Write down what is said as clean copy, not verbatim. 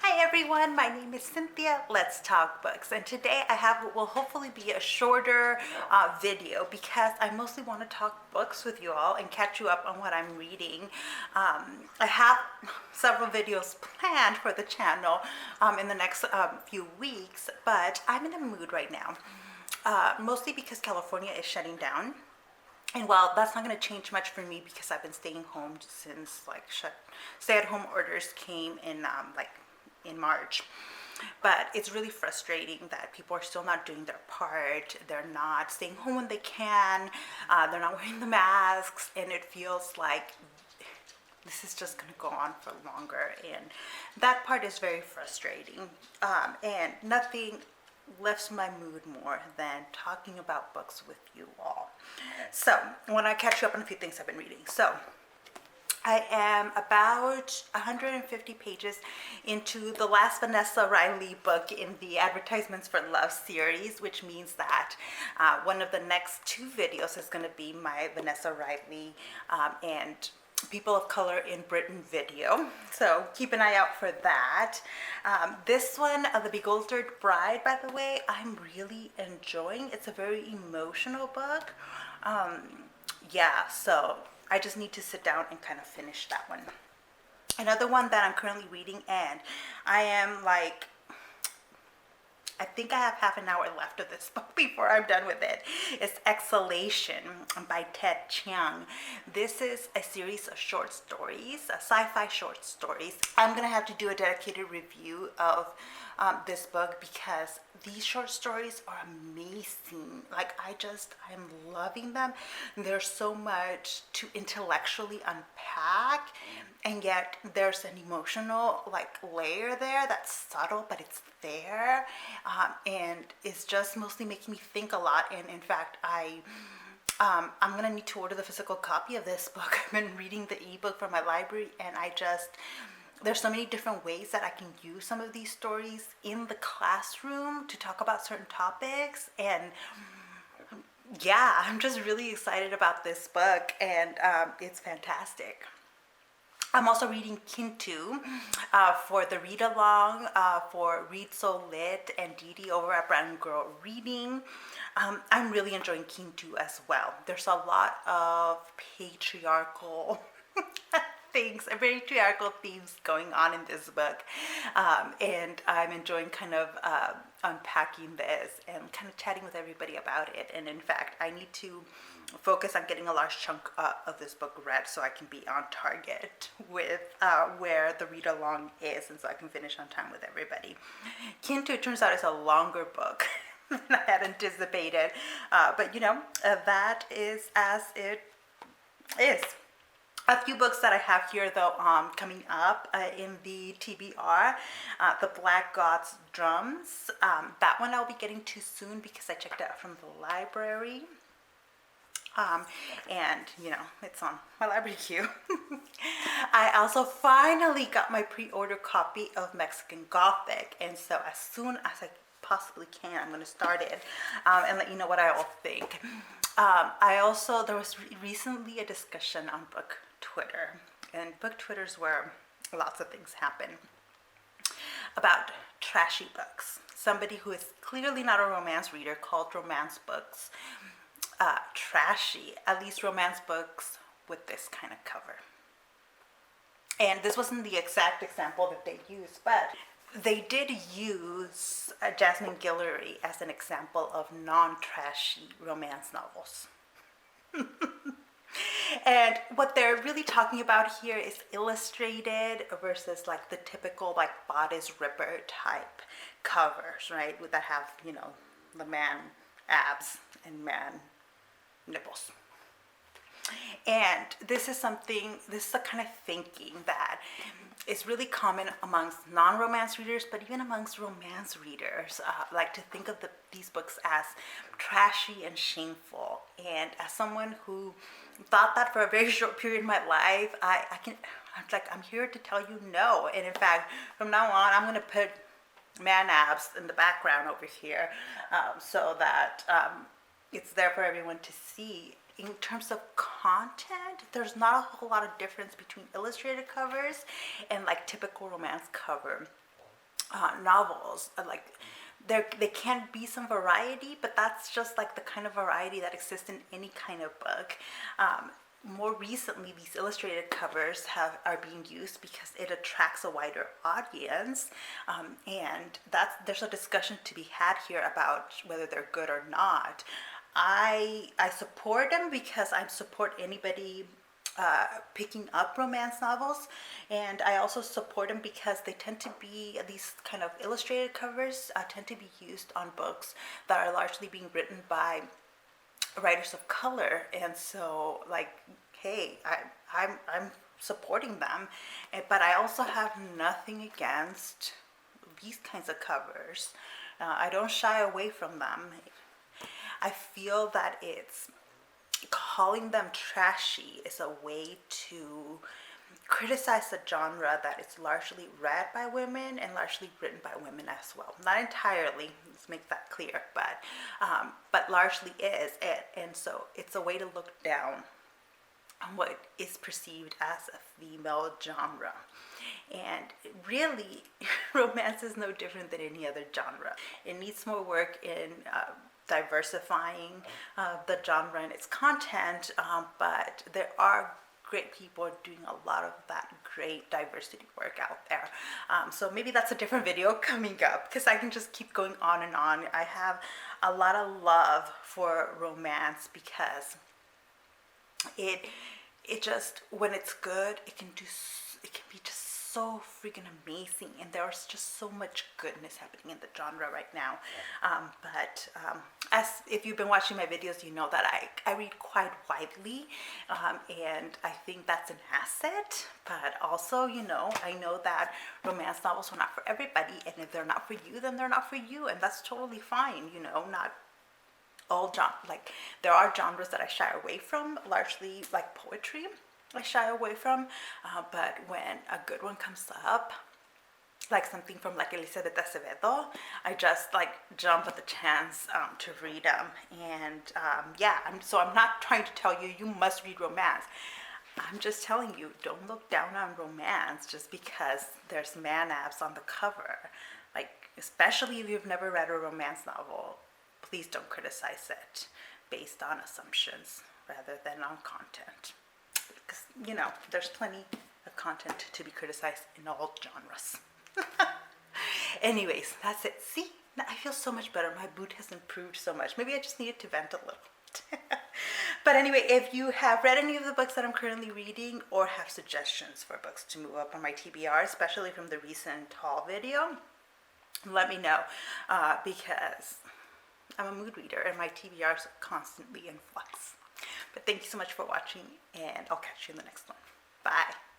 Hi everyone, my name is Cynthia. Let's talk books. And today I have what will hopefully be a shorter video because I mostly want to talk books with you all and catch you up on what I'm reading. I have several videos planned for the channel in the next few weeks, but I'm in a mood right now. Mostly because California is shutting down. And while that's not going to change much for me because I've been staying home since stay-at-home orders came in March. But it's really frustrating that people are still not doing their part. They're not staying home when they can. They're not wearing the masks, and it feels like this is just going to go on for longer. And that part is very frustrating. And nothing lifts my mood more than talking about books with you all. So I want to catch you up on a few things I've been reading. So I am about 150 pages into the last Vanessa Riley book in the Advertisements for Love series, which means that one of the next two videos is going to be my Vanessa Riley and People of Color in Britain video. So keep an eye out for that. This one, The Bewildered Bride, by the way, I'm really enjoying. It's a very emotional book. Yeah, so I just need to sit down and kind of finish that one. Another one that I'm currently reading, and I think I have half an hour left of this book before I'm done with it. It's Exhalation by Ted Chiang. This is a series of short stories, sci-fi short stories. I'm going to have to do a dedicated review of this book because these short stories are amazing. I'm loving them. There's so much to intellectually unpack, and yet there's an emotional layer there that's subtle, but it's there, and it's just mostly making me think a lot. And in fact, I'm gonna need to order the physical copy of this book. I've been reading the ebook from my library, and there's so many different ways that I can use some of these stories in the classroom to talk about certain topics. And yeah, I'm just really excited about this book, and it's fantastic. I'm also reading Kintu for the read along for Read So Lit and Dee over at Brown Girl Reading. I'm really enjoying Kintu as well. There's a lot of patriarchal things, patriarchal themes going on in this book, and I'm enjoying kind of unpacking this and kind of chatting with everybody about it. And in fact, I need to focus on getting a large chunk of this book read so I can be on target with where the read along is, and so I can finish on time with everybody. Kintu, it turns out, is a longer book than I had anticipated, but that is as it is. A few books that I have here, though, coming up in the TBR, The Black God's Drums. That one I'll be getting to soon because I checked it out from the library. And it's on my library queue. I also finally got my pre-order copy of Mexican Gothic, and so as soon as I possibly can, I'm going to start it and let you know what I all think. There was recently a discussion on book Twitter, and book Twitter's where lots of things happen, about trashy books. Somebody who is clearly not a romance reader called romance books trashy, at least romance books with this kind of cover. And this wasn't the exact example that they used, but they did use Jasmine Guillory as an example of non-trashy romance novels. And what they're really talking about here is illustrated versus the typical bodice ripper type covers, right? That have, the man abs and man nipples. And this is a kind of thinking that is really common amongst non-romance readers, but even amongst romance readers, to think of these books as trashy and shameful. And as someone who thought that for a very short period in my life, I'm here to tell you no. And in fact, from now on, I'm going to put man abs in the background over here so that it's there for everyone to see. In terms of content, there's not a whole lot of difference between illustrated covers and typical romance cover. novels. Like they can be some variety, but that's just like the kind of variety that exists in any kind of book. More recently, these illustrated covers are being used because it attracts a wider audience, and there's a discussion to be had here about whether they're good or not. I support them because I support anybody picking up romance novels, and I also support them because they tend to be, these kind of illustrated covers tend to be used on books that are largely being written by writers of color. And so, like, hey, I'm supporting them, but I also have nothing against these kinds of covers. I don't shy away from them. I feel that it's calling them trashy is a way to criticize the genre that is largely read by women and largely written by women as well. Not entirely, let's make that clear, but largely is it. And so it's a way to look down on what is perceived as a female genre. And really, romance is no different than any other genre. It needs more work in diversifying the genre and its content, but there are great people doing a lot of that great diversity work out there. So maybe that's a different video coming up, because I can just keep going on and on. I have a lot of love for romance because it just, when it's good, it can be just so freaking amazing, and there's just so much goodness happening in the genre right now. As if you've been watching my videos, you know that I read quite widely, and I think that's an asset. But also, I know that romance novels are not for everybody, and if they're not for you, then they're not for you, and that's totally fine. Not all like, there are genres that I shy away from, largely like poetry I shy away from, but when a good one comes up, like something from like Elizabeth Acevedo, I just like jump at the chance to read them. And yeah, I'm not trying to tell you must read romance. I'm just telling you, don't look down on romance just because there's man abs on the cover. Like, especially if you've never read a romance novel, please don't criticize it based on assumptions rather than on content. Because, there's plenty of content to be criticized in all genres. Anyways, that's it. See, I feel so much better. My mood has improved so much. Maybe I just needed to vent a little. But anyway, if you have read any of the books that I'm currently reading, or have suggestions for books to move up on my TBR, especially from the recent haul video, let me know, because I'm a mood reader and my TBR is constantly in flux. But thank you so much for watching, and I'll catch you in the next one. Bye.